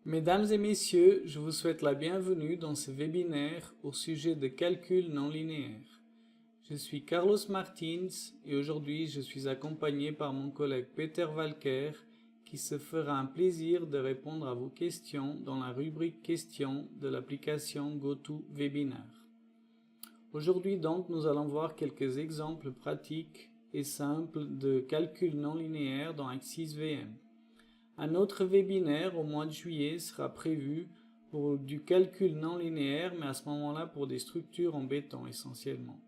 Mesdames et messieurs, je vous souhaite la bienvenue dans ce webinaire au sujet de calcul non linéaire. Je suis Carlos Martins et aujourd'hui je suis accompagné par mon collègue Peter Walker qui se fera un plaisir de répondre à vos questions dans la rubrique questions de l'application GoToWebinar. Aujourd'hui donc nous allons voir quelques exemples pratiques et simples de calcul non linéaire dans AXIS-VM. Un autre webinaire au mois de juillet sera prévu pour du calcul non linéaire, mais à ce moment-là pour des structures en béton essentiellement.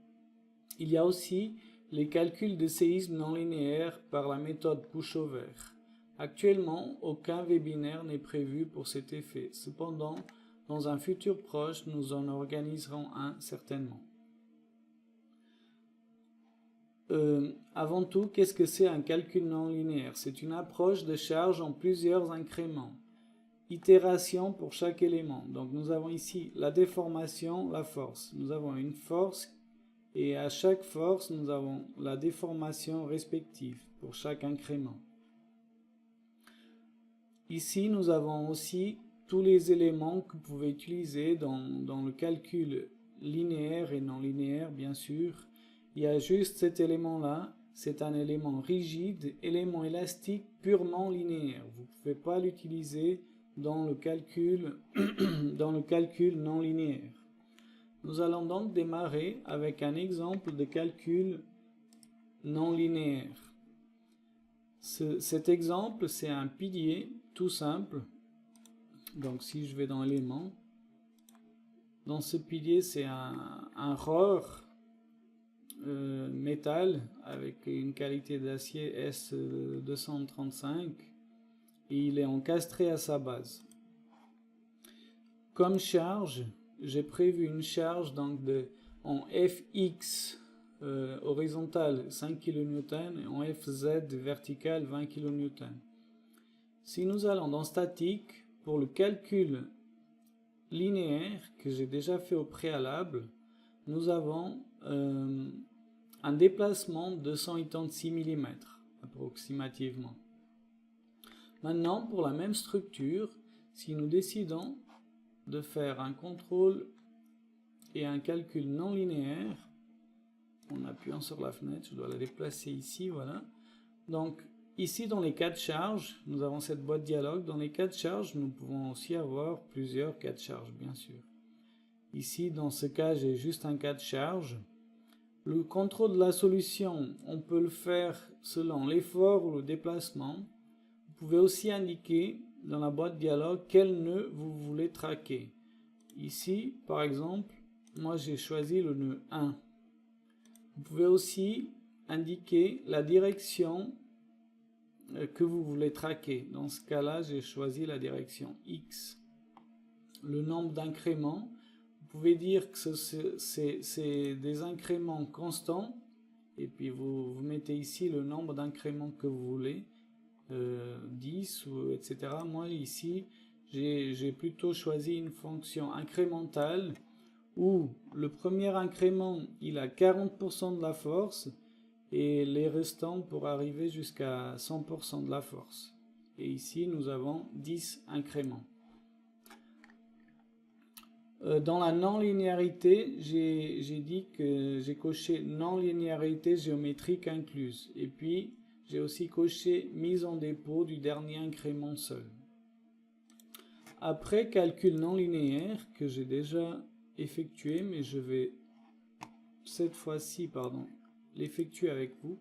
Il y a aussi les calculs de séisme non linéaire par la méthode pushover. Actuellement, aucun webinaire n'est prévu pour cet effet. Cependant, dans un futur proche, nous en organiserons un certainement. Avant tout, qu'est-ce que c'est un calcul non linéaire? C'est une approche de charge en plusieurs incréments. Itération pour chaque élément. Donc nous avons ici la déformation, la force. Nous avons une force et à chaque force, nous avons la déformation respective pour chaque incrément. Ici, nous avons aussi tous les éléments que vous pouvez utiliser dans le calcul linéaire et non linéaire, bien sûr. Il y a juste cet élément-là, c'est un élément rigide, élément élastique purement linéaire. Vous ne pouvez pas l'utiliser dans le calcul non linéaire. Nous allons donc démarrer avec un exemple de calcul non linéaire. Cet exemple, c'est un pilier tout simple. Donc si je vais dans éléments, dans ce pilier, c'est un rohr métal avec une qualité d'acier S235 et il est encastré à sa base. Comme charge, j'ai prévu une charge donc en Fx horizontale 5 kN et en Fz verticale 20 kN. Si nous allons dans statique, pour le calcul linéaire que j'ai déjà fait au préalable, nous avons un déplacement de 186 mm approximativement. Maintenant, pour la même structure, si nous décidons de faire un contrôle et un calcul non linéaire, en appuyant sur la fenêtre, je dois la déplacer ici, voilà. Donc ici dans les cas de charge, nous avons cette boîte dialogue. Dans les cas de charge, nous pouvons aussi avoir plusieurs cas de charge, bien sûr. Ici, dans ce cas, j'ai juste un cas de charge. Le contrôle de la solution, on peut le faire selon l'effort ou le déplacement. Vous pouvez aussi indiquer dans la boîte dialogue quel nœud vous voulez traquer. Ici, par exemple, moi j'ai choisi le nœud 1. Vous pouvez aussi indiquer la direction que vous voulez traquer. Dans ce cas-là, j'ai choisi la direction X. Le nombre d'incréments, vous pouvez dire que c'est des incréments constants et puis vous mettez ici le nombre d'incréments que vous voulez, 10 ou etc. Moi ici j'ai plutôt choisi une fonction incrémentale où le premier incrément il a 40% de la force et les restants pour arriver jusqu'à 100% de la force. Et ici nous avons 10 incréments. Dans la non-linéarité, j'ai dit que j'ai coché non-linéarité géométrique incluse. Et puis, j'ai aussi coché mise en dépôt du dernier incrément seul. Après calcul non linéaire, que j'ai déjà effectué, mais je vais cette fois-ci, l'effectuer avec vous.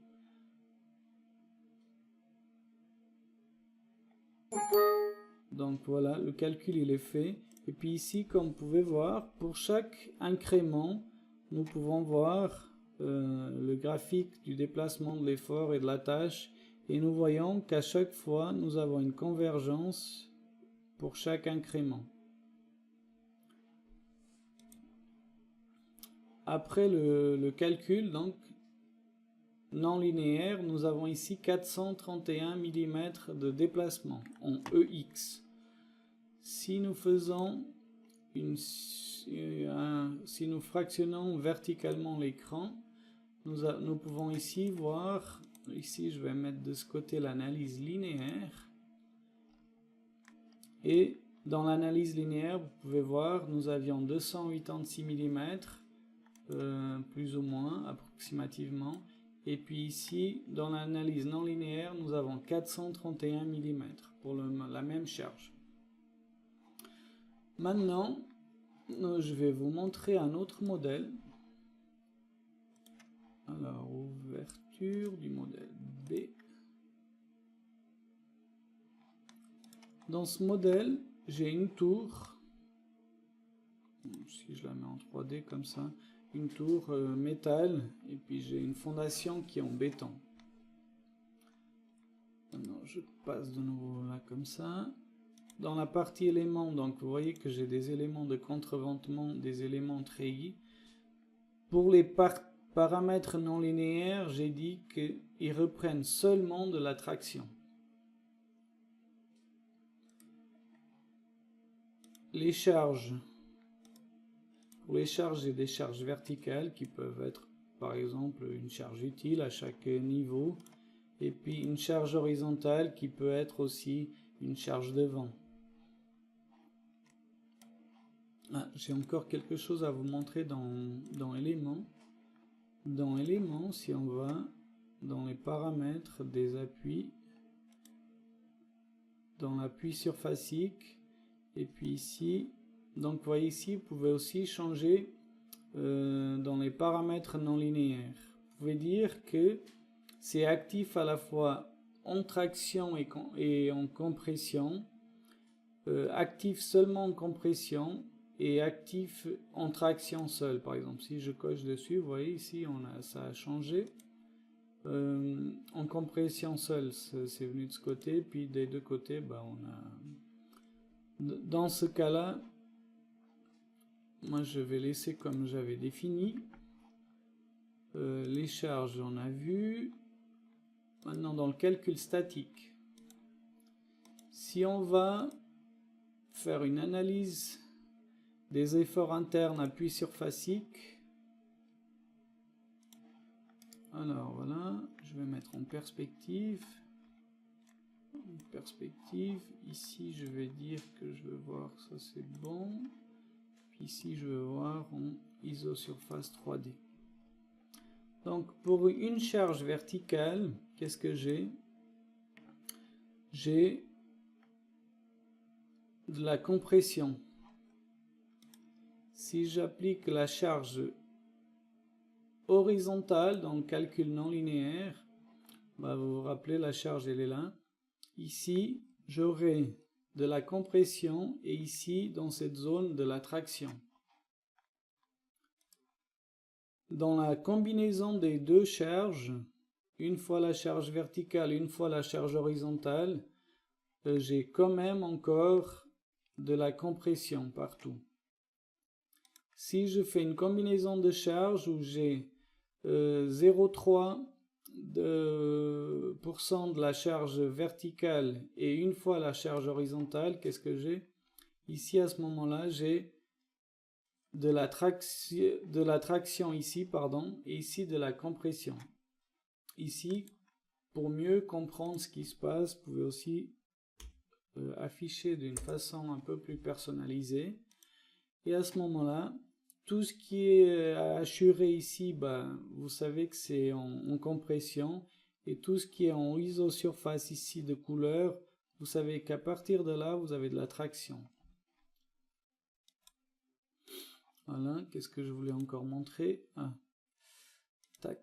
Donc voilà, le calcul il est fait. Et puis ici, comme vous pouvez voir, pour chaque incrément, nous pouvons voir le graphique du déplacement de l'effort et de la tâche. Et nous voyons qu'à chaque fois, nous avons une convergence pour chaque incrément. Après le calcul, donc, non linéaire, nous avons ici 431 mm de déplacement en EX. Si nous faisons si nous fractionnons verticalement l'écran, nous pouvons ici voir, ici je vais mettre de ce côté l'analyse linéaire, et dans l'analyse linéaire, vous pouvez voir, nous avions 286 mm, plus ou moins, approximativement. Et puis ici, dans l'analyse non linéaire, nous avons 431 mm pour la même charge. Maintenant, je vais vous montrer un autre modèle. Alors, ouverture du modèle B. Dans ce modèle, j'ai une tour. Si je la mets en 3D comme ça, une tour métal, et puis j'ai une fondation qui est en béton. Maintenant, je passe de nouveau là comme ça. Dans la partie éléments, donc vous voyez que j'ai des éléments de contreventement, des éléments treillis. Pour les paramètres non linéaires, j'ai dit qu'ils reprennent seulement de la traction. Les charges. Pour les charges, j'ai des charges verticales qui peuvent être, par exemple, une charge utile à chaque niveau. Et puis une charge horizontale qui peut être aussi une charge de vent. J'ai encore quelque chose à vous montrer dans éléments. Dans éléments, si on va dans les paramètres des appuis, dans l'appui surfacique, et puis ici, donc vous voyez ici, vous pouvez aussi changer dans les paramètres non linéaires. Vous pouvez dire que c'est actif à la fois en traction et en compression, actif seulement en compression, et actif en traction seul. Par exemple, si je coche dessus, vous voyez ici, ça a changé. En compression seule, c'est venu de ce côté, puis des deux côtés, dans ce cas-là, moi je vais laisser comme j'avais défini. Les charges, on a vu. Maintenant, dans le calcul statique, si on va faire une analyse des efforts internes appui surfacique, alors voilà, je vais mettre en perspective. Ici je vais dire que je veux voir, ça c'est bon. Puis ici je veux voir en isosurface 3D. Donc pour une charge verticale, qu'est-ce que j'ai? J'ai de la compression. Si j'applique la charge horizontale dans le calcul non linéaire, vous vous rappelez, la charge elle est là. Ici, j'aurai de la compression et ici, dans cette zone, de la traction. Dans la combinaison des deux charges, une fois la charge verticale, une fois la charge horizontale, j'ai quand même encore de la compression partout. Si je fais une combinaison de charges où j'ai 0,3% de la charge verticale et une fois la charge horizontale, qu'est-ce que j'ai? Ici, à ce moment-là, j'ai de la traction ici, pardon, et ici de la compression. Ici, pour mieux comprendre ce qui se passe, vous pouvez aussi afficher d'une façon un peu plus personnalisée. Et à ce moment-là, tout ce qui est assuré ici, vous savez que c'est en compression. Et tout ce qui est en isosurface ici de couleur, vous savez qu'à partir de là, vous avez de la traction. Voilà, qu'est-ce que je voulais encore montrer? Tac,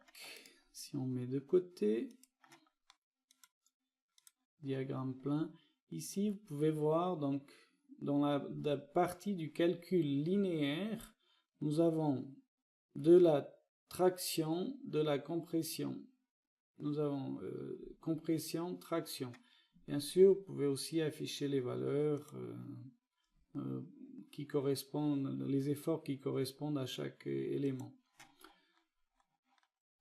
si on met de côté, diagramme plein. Ici, vous pouvez voir, donc, dans la partie du calcul linéaire, nous avons de la traction, de la compression. Nous avons compression, traction. Bien sûr, vous pouvez aussi afficher les valeurs qui correspondent, les efforts qui correspondent à chaque élément.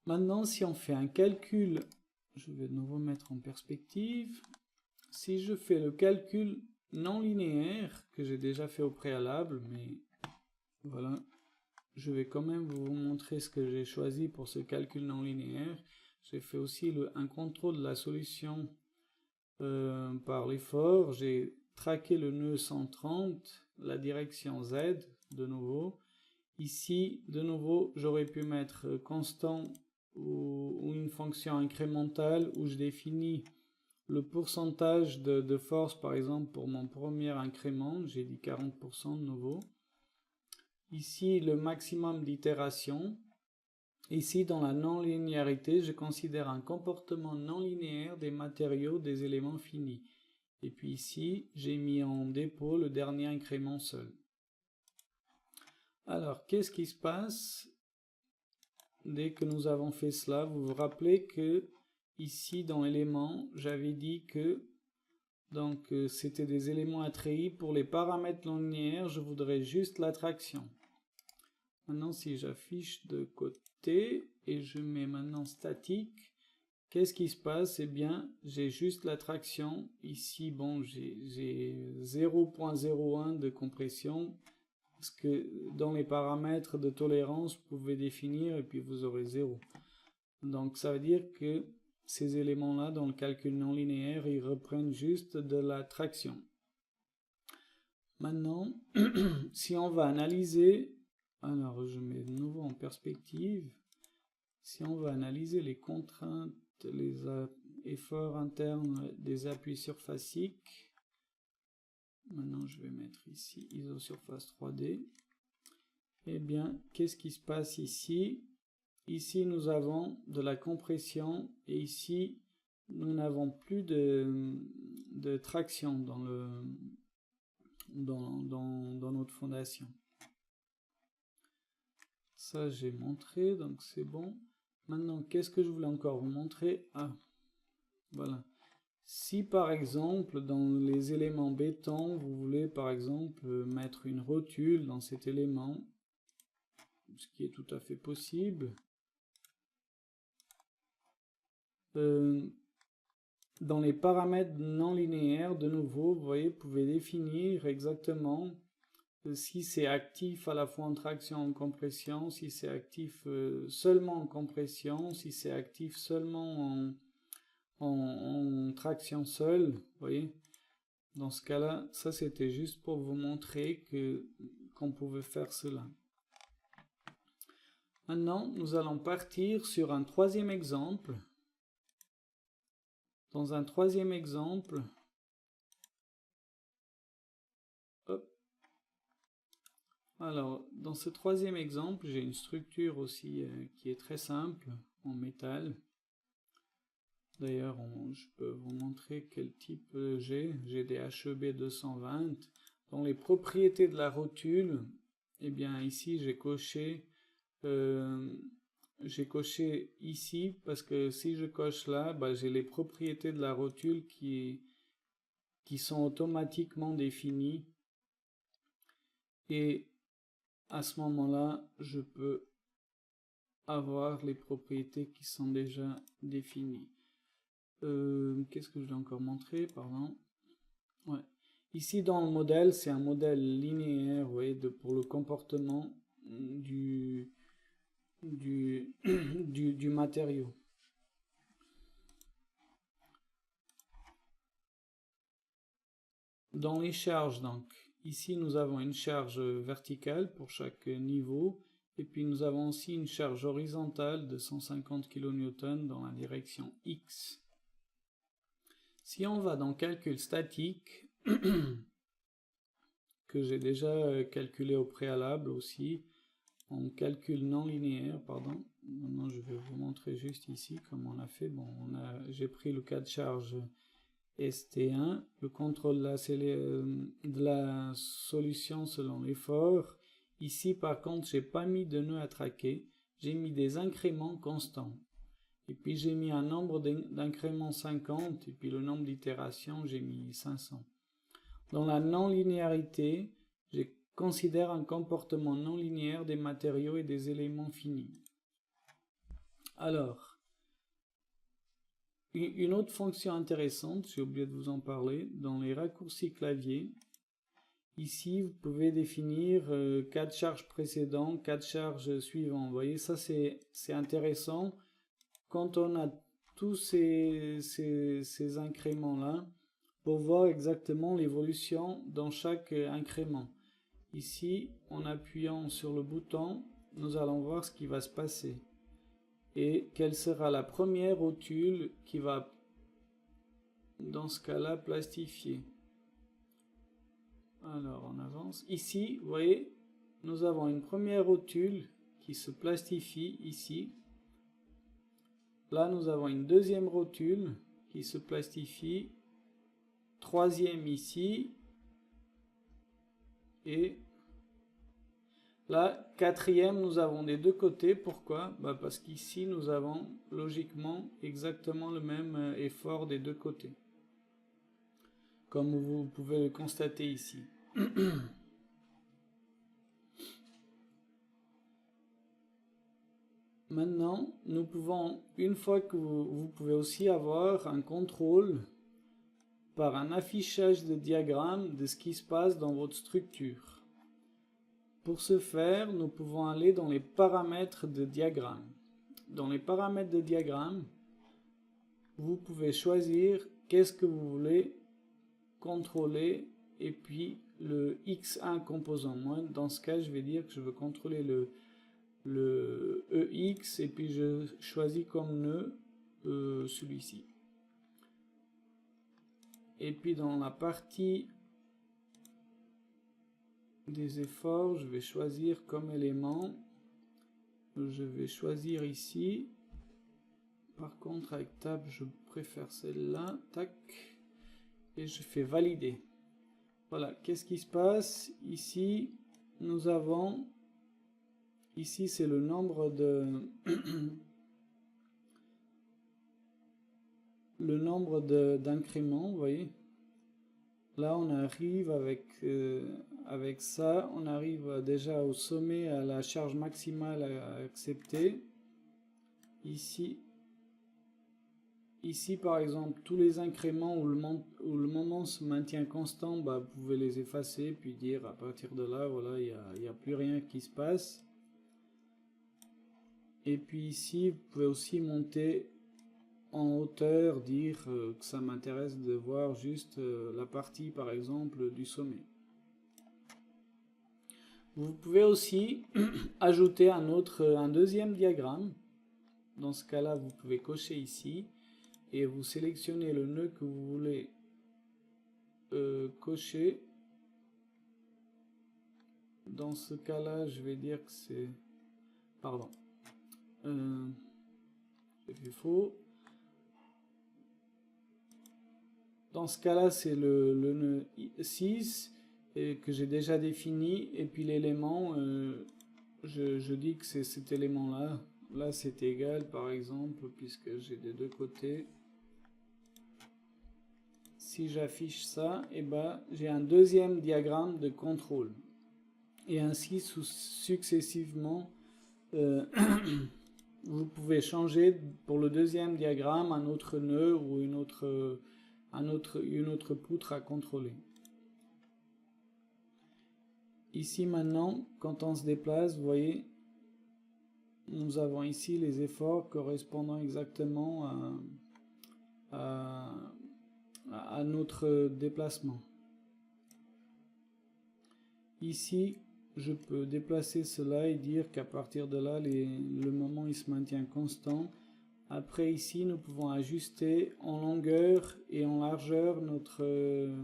Maintenant, si on fait un calcul, je vais de nouveau mettre en perspective. Si je fais le calcul non linéaire, que j'ai déjà fait au préalable, mais voilà, je vais quand même vous montrer ce que j'ai choisi pour ce calcul non linéaire. J'ai fait aussi un contrôle de la solution par l'effort. J'ai traquer le nœud 130, la direction Z, de nouveau. Ici, de nouveau, j'aurais pu mettre constant ou une fonction incrémentale où je définis le pourcentage de force, par exemple, pour mon premier incrément, j'ai dit 40% de nouveau. Ici, le maximum d'itération. Ici, dans la non-linéarité, je considère un comportement non linéaire des matériaux des éléments finis. Et puis ici, j'ai mis en dépôt le dernier incrément seul. Alors, qu'est-ce qui se passe dès que nous avons fait cela? Vous vous rappelez que ici, dans l'élément, j'avais dit que c'était des éléments attrayés. Pour les paramètres non linéaires, je voudrais juste l'attraction. Maintenant, si j'affiche de côté et je mets maintenant statique, qu'est-ce qui se passe? Eh bien, j'ai juste l'attraction. Ici, bon, j'ai 0.01 de compression. Parce que dans les paramètres de tolérance, vous pouvez définir et puis vous aurez 0. Donc, ça veut dire que ces éléments-là, dans le calcul non linéaire, ils reprennent juste de la traction. Maintenant, si on va analyser, alors je mets de nouveau en perspective, si on va analyser les contraintes, les efforts internes des appuis surfaciques, maintenant je vais mettre ici isosurface 3D, eh bien, qu'est-ce qui se passe ici? Ici, nous avons de la compression et ici, nous n'avons plus de traction dans notre fondation. Ça, j'ai montré, donc c'est bon. Maintenant, qu'est-ce que je voulais encore vous montrer? Ah, voilà. Si par exemple, dans les éléments béton, vous voulez par exemple mettre une rotule dans cet élément, ce qui est tout à fait possible, dans les paramètres non linéaires, de nouveau, vous voyez, vous pouvez définir exactement si c'est actif à la fois en traction et en compression, si c'est actif seulement en compression, si c'est actif seulement en traction seule, vous voyez. Dans ce cas-là, ça c'était juste pour vous montrer qu'on pouvait faire cela. Maintenant, nous allons partir sur un troisième exemple. Dans un troisième exemple, hop. Alors, dans ce troisième exemple, j'ai une structure aussi qui est très simple, en métal. D'ailleurs, je peux vous montrer quel type j'ai. J'ai des HEB 220. Dans les propriétés de la rotule, eh bien ici j'ai coché ici, parce que si je coche là, bah, j'ai les propriétés de la rotule qui sont automatiquement définies. Et à ce moment-là, je peux avoir les propriétés qui sont déjà définies. Qu'est-ce que je vais encore montrer, pardon? Ouais. Ici, dans le modèle, c'est un modèle linéaire, vous voyez, pour le comportement du matériau. Dans les charges, donc, ici, nous avons une charge verticale pour chaque niveau, et puis nous avons aussi une charge horizontale de 150 kN dans la direction X. Si on va dans calcul statique, que j'ai déjà calculé au préalable aussi, en calcul non linéaire, pardon. Maintenant, je vais vous montrer juste ici comment on a fait. Bon, j'ai pris le cas de charge ST1, le contrôle de la solution selon l'effort. Ici, par contre, j'ai pas mis de nœud à traquer, j'ai mis des incréments constants. Et puis j'ai mis un nombre d'incréments 50, et puis le nombre d'itérations, j'ai mis 500. Dans la non-linéarité, je considère un comportement non linéaire des matériaux et des éléments finis. Alors, une autre fonction intéressante, j'ai oublié de vous en parler, dans les raccourcis clavier, ici vous pouvez définir cas de charge précédent, cas de charge suivant. Vous voyez, ça c'est intéressant. Quand on a tous ces incréments-là, pour voir exactement l'évolution dans chaque incrément. Ici, en appuyant sur le bouton, nous allons voir ce qui va se passer et quelle sera la première rotule qui va, dans ce cas-là, plastifier. Alors, on avance. Ici, vous voyez, nous avons une première rotule qui se plastifie ici. Là, nous avons une deuxième rotule qui se plastifie. Troisième ici. Et là, quatrième, nous avons des deux côtés. Pourquoi? Parce qu'ici, nous avons logiquement exactement le même effort des deux côtés. Comme vous pouvez le constater ici. Maintenant, nous pouvons, une fois que vous pouvez aussi avoir un contrôle par un affichage de diagramme de ce qui se passe dans votre structure. Pour ce faire, nous pouvons aller dans les paramètres de diagramme. Dans les paramètres de diagramme, vous pouvez choisir qu'est-ce que vous voulez contrôler et puis le X1 composant. Moi, dans ce cas, je vais dire que je veux contrôler le EX et puis je choisis comme nœud celui-ci. Et puis dans la partie des efforts, je vais choisir comme élément, je vais choisir ici. Par contre avec Tab je préfère celle-là, tac, et je fais valider. Voilà, qu'est-ce qui se passe ici? Nous avons ici c'est le nombre de le nombre d'incréments, vous voyez. Là on arrive avec ça, on arrive déjà au sommet, à la charge maximale à accepter. Ici par exemple, tous les incréments où le moment se maintient constant, vous pouvez les effacer, puis dire à partir de là, voilà, il n'y a plus rien qui se passe. Et puis ici, vous pouvez aussi monter en hauteur, dire que ça m'intéresse de voir juste la partie par exemple du sommet. Vous pouvez aussi ajouter un deuxième diagramme. Dans ce cas-là, vous pouvez cocher ici et vous sélectionnez le nœud que vous voulez cocher. Dans ce cas-là, je vais dire que c'est... Pardon. J'ai fait faux. Dans ce cas-là, c'est le nœud 6 que j'ai déjà défini. Et puis l'élément, je dis que c'est cet élément-là. Là, c'est égal, par exemple, puisque j'ai des deux côtés. Si j'affiche ça, j'ai un deuxième diagramme de contrôle. Et ainsi successivement, vous pouvez changer pour le deuxième diagramme un autre nœud ou une autre poutre à contrôler. Ici maintenant, quand on se déplace, vous voyez, nous avons ici les efforts correspondant exactement à notre déplacement. Ici, je peux déplacer cela et dire qu'à partir de là, le moment il se maintient constant. Après ici, nous pouvons ajuster en longueur et en largeur notre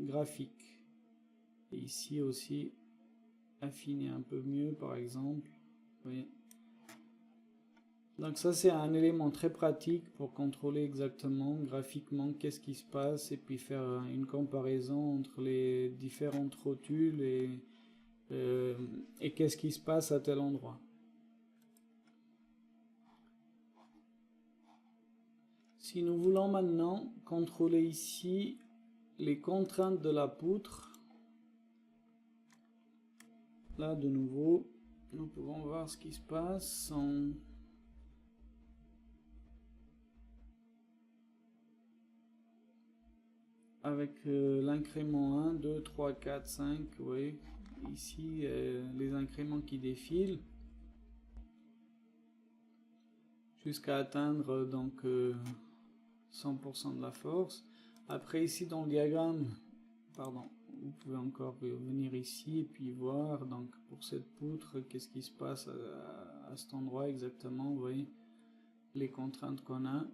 graphique. Et ici aussi, affiner un peu mieux par exemple. Vous voyez. Donc ça c'est un élément très pratique pour contrôler exactement graphiquement qu'est-ce qui se passe et puis faire une comparaison entre les différentes rotules et qu'est-ce qui se passe à tel endroit. Si nous voulons maintenant contrôler ici les contraintes de la poutre, là de nouveau nous pouvons voir ce qui se passe avec l'incrément 1, 2, 3, 4, 5, vous voyez, ici les incréments qui défilent jusqu'à atteindre donc 100% de la force. Après ici dans le diagramme, pardon, vous pouvez encore venir ici et puis voir donc pour cette poutre qu'est-ce qui se passe à cet endroit exactement. Vous voyez les contraintes qu'on a,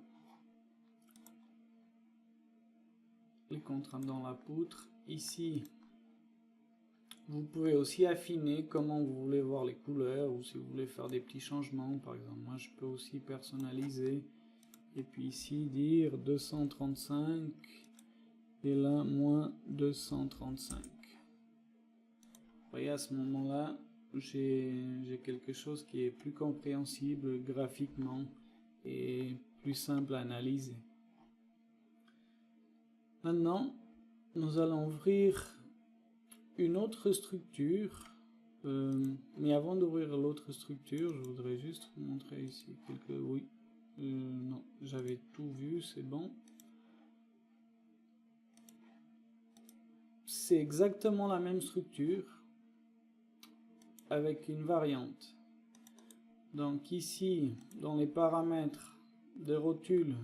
les contraintes dans la poutre. Ici vous pouvez aussi affiner comment vous voulez voir les couleurs, ou si vous voulez faire des petits changements. Par exemple, moi je peux aussi personnaliser et puis ici dire 235 et là moins 235. Vous voyez, à ce moment-là, j'ai quelque chose qui est plus compréhensible graphiquement et plus simple à analyser. Maintenant, nous allons ouvrir une autre structure, mais avant d'ouvrir l'autre structure, je voudrais juste vous montrer ici quelques... Oui, non, j'avais tout vu, c'est bon. C'est exactement la même structure avec une variante. Donc ici, dans les paramètres de rotule,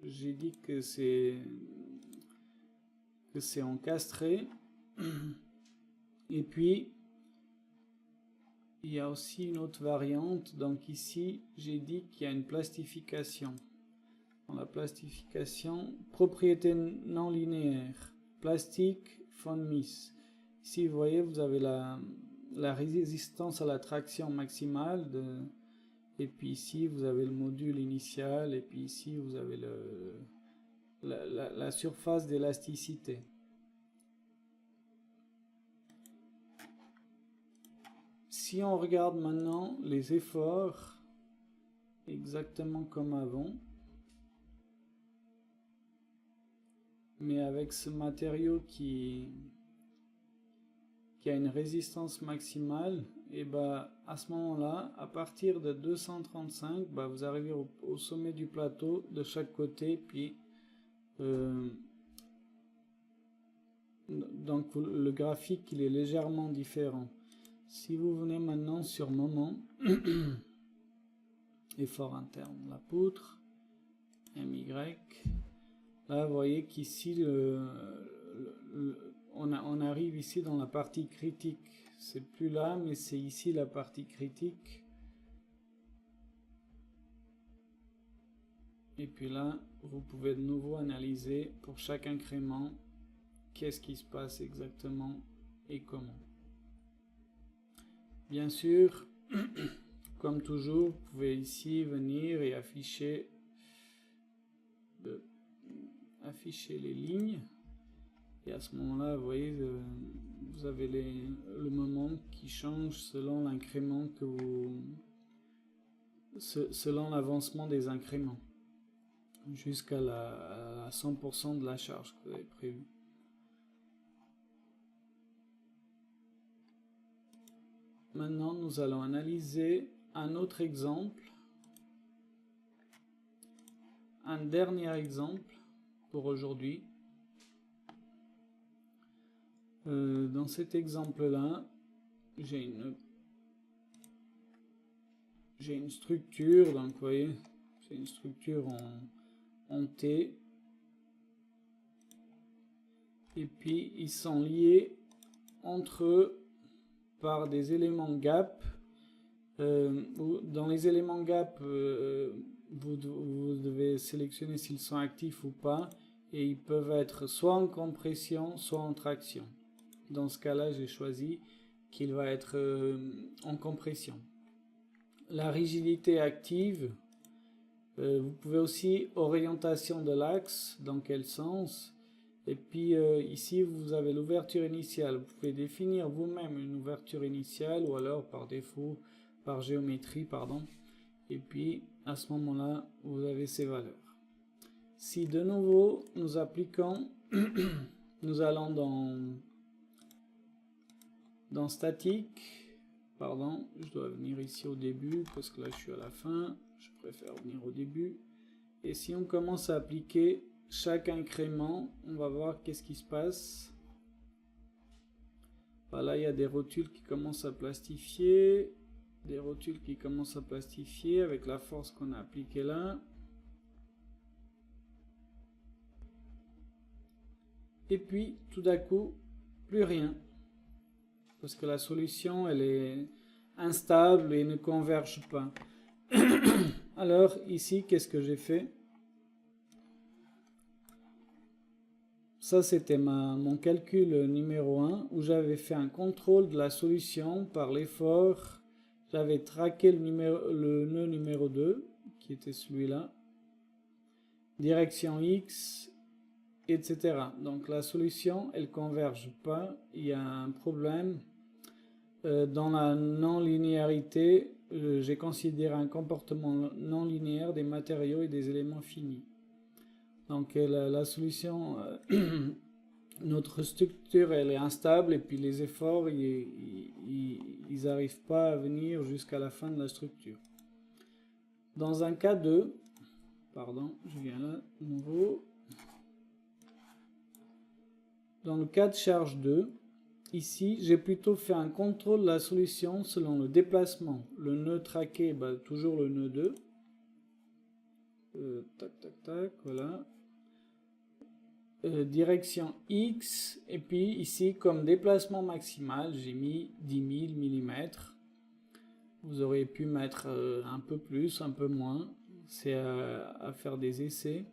j'ai dit que c'est encastré. Et puis il y a aussi une autre variante. Donc ici j'ai dit qu'il y a une plastification. Dans la plastification, propriété non linéaire, plastique von Mises. Ici vous voyez, vous avez la résistance à la traction maximale et puis ici vous avez le module initial, et puis ici vous avez la surface d'élasticité. Si on regarde maintenant les efforts, exactement comme avant, mais avec ce matériau qui a une résistance maximale, et à ce moment-là, à partir de 235, vous arrivez au sommet du plateau de chaque côté, puis donc le graphique il est légèrement différent. Si vous venez maintenant sur moment, effort interne, la poutre, MY, là vous voyez qu'ici on arrive ici dans la partie critique. C'est plus là, mais c'est ici la partie critique. Et puis là, vous pouvez de nouveau analyser pour chaque incrément qu'est-ce qui se passe exactement et comment. Bien sûr, comme toujours, vous pouvez ici venir et afficher les lignes. Et à ce moment-là, vous voyez, vous avez le moment qui change selon l'incrément selon l'avancement des incréments, jusqu'à la 100% de la charge que vous avez prévue. Maintenant, nous allons analyser un autre exemple, un dernier exemple pour aujourd'hui. Dans cet exemple-là, j'ai une structure, donc vous voyez, c'est une structure en T, et puis ils sont liés entre eux par des éléments gap. Dans les éléments gap, vous devez sélectionner s'ils sont actifs ou pas, et ils peuvent être soit en compression, soit en traction. Dans ce cas-là, j'ai choisi qu'il va être en compression. La rigidité active, vous pouvez aussi orientation de l'axe, dans quel sens. Et puis ici, vous avez l'ouverture initiale. Vous pouvez définir vous-même une ouverture initiale, ou alors par défaut, par géométrie, pardon. Et puis, à ce moment-là, vous avez ces valeurs. Si de nouveau, nous appliquons, nous allons dans statique, pardon, je dois venir ici au début, parce que là, je suis à la fin. Je préfère venir au début. Et si on commence à appliquer chaque incrément, on va voir qu'est-ce qui se passe. Là, il y a des rotules qui commencent à plastifier, avec la force qu'on a appliquée là. et puis tout d'un coup, plus rien. Parce que la solution, elle est instable et ne converge pas. Alors ici, qu'est-ce que j'ai fait? Ça, c'était mon calcul numéro 1, où j'avais fait un contrôle de la solution par l'effort. J'avais traqué le nœud numéro 2, qui était celui-là, direction X, etc. Donc la solution, elle ne converge pas. Il y a un problème. Dans la non-linéarité, j'ai considéré un comportement non linéaire des matériaux et des éléments finis. Donc la solution, notre structure, elle est instable et puis les efforts, ils n'arrivent pas à venir jusqu'à la fin de la structure. Dans un cas 2, pardon, je viens là, nouveau. Dans le cas de charge 2, ici, j'ai plutôt fait un contrôle de la solution selon le déplacement. Le nœud traqué, toujours le nœud 2. Tac, tac, tac, voilà. Direction X, et puis ici, comme déplacement maximal, j'ai mis 10 000 mm. Vous auriez pu mettre un peu plus, un peu moins. C'est à faire des essais.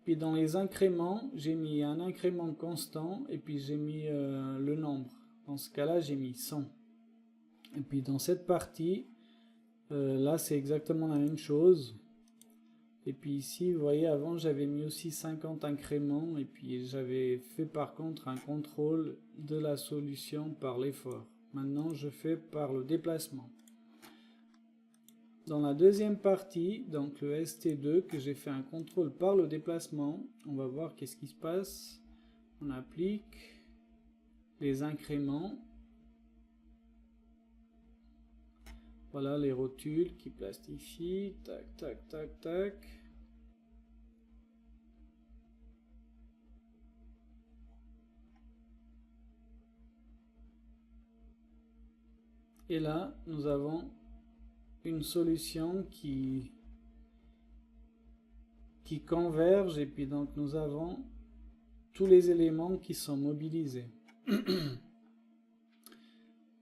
Puis dans les incréments, j'ai mis un incrément constant, et puis j'ai mis le nombre. Dans ce cas-là, j'ai mis 100. Et puis dans cette partie, là, c'est exactement la même chose. Et puis ici, vous voyez, avant, j'avais mis aussi 50 incréments. Et puis j'avais fait par contre un contrôle de la solution par l'effort. Maintenant, je fais par le déplacement. Dans la deuxième partie, donc le ST2, que j'ai fait un contrôle par le déplacement, on va voir qu'est-ce qui se passe. On applique les incréments. Voilà les rotules qui plastifient. Tac, tac, tac, tac. Et là, nous avons une solution qui converge, et puis donc nous avons tous les éléments qui sont mobilisés.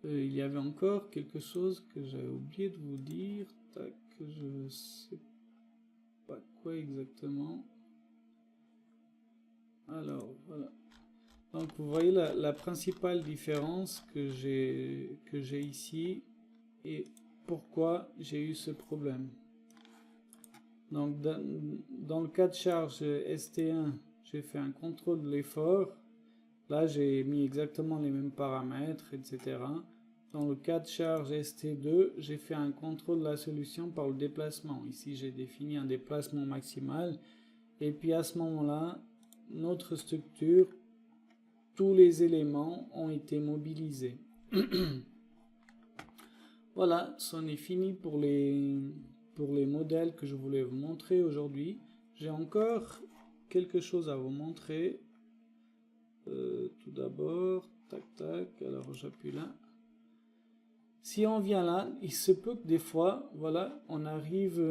Il y avait encore quelque chose que j'avais oublié de vous dire. Tac, je sais pas quoi exactement. Alors, voilà. Donc vous voyez la principale différence que j'ai ici et pourquoi j'ai eu ce problème. Donc dans le cas de charge ST1, j'ai fait un contrôle de l'effort. Là j'ai mis exactement les mêmes paramètres, etc. Dans le cas de charge ST2, j'ai fait un contrôle de la solution par le déplacement. Ici j'ai défini un déplacement maximal. Et puis à ce moment-là, notre structure, tous les éléments ont été mobilisés. Voilà, c'en est fini pour les modèles que je voulais vous montrer aujourd'hui. J'ai encore quelque chose à vous montrer. Tout d'abord, tac tac, alors j'appuie là. Si on vient là, il se peut que des fois, voilà, on arrive,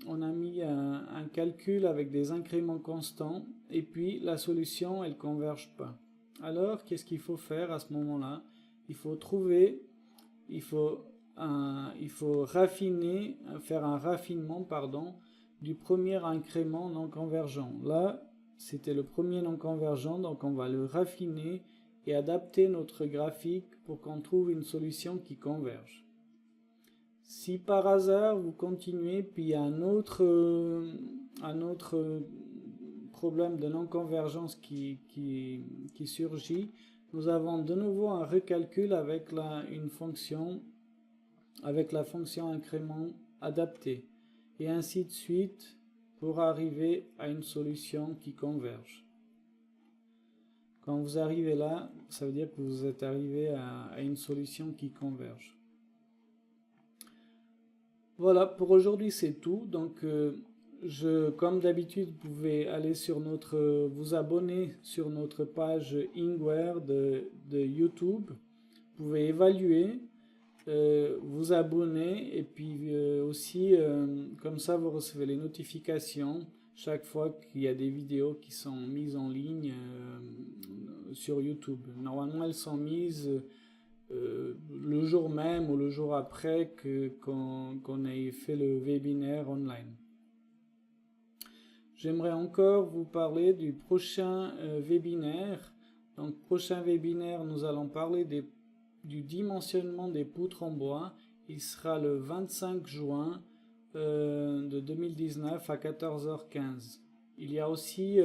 on a mis un calcul avec des incréments constants, et puis la solution, elle ne converge pas. Alors, qu'est-ce qu'il faut faire à ce moment-là? Il faut trouver, il faut raffiner, faire un raffinement, pardon, du premier incrément non convergent. Là, c'était le premier non convergent, donc on va le raffiner et adapter notre graphique pour qu'on trouve une solution qui converge. Si par hasard vous continuez, puis il y a un autre problème de non-convergence qui surgit, nous avons de nouveau un recalcul avec une fonction, avec la fonction incrément adaptée, et ainsi de suite pour arriver à une solution qui converge. Quand vous arrivez là, ça veut dire que vous êtes arrivé à une solution qui converge. Voilà, pour aujourd'hui c'est tout. Donc comme d'habitude, vous pouvez aller sur vous abonner sur notre page Ingware de YouTube. Vous pouvez évaluer, vous abonner, et puis aussi comme ça vous recevez les notifications chaque fois qu'il y a des vidéos qui sont mises en ligne sur YouTube. Normalement, elles sont mises le jour même ou le jour après qu'on ait fait le webinaire online. J'aimerais encore vous parler du prochain webinaire. Donc, prochain webinaire, nous allons parler du dimensionnement des poutres en bois. Il sera le 25 juin de 2019 à 14h15. Il y a aussi,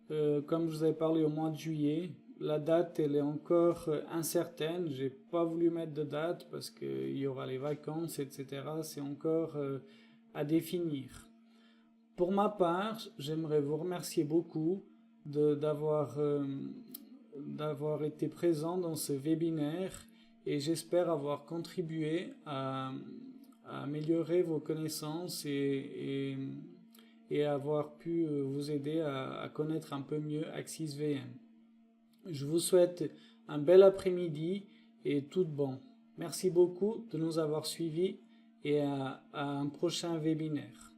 comme je vous avais parlé au mois de juillet, la date elle est encore incertaine. J'ai pas voulu mettre de date parce qu'il y aura les vacances, etc. C'est encore à définir. Pour ma part, j'aimerais vous remercier beaucoup d'avoir été présent dans ce webinaire et j'espère avoir contribué à améliorer vos connaissances et avoir pu vous aider à connaître un peu mieux Axis VM. Je vous souhaite un bel après-midi et tout de bon. Merci beaucoup de nous avoir suivis et à un prochain webinaire.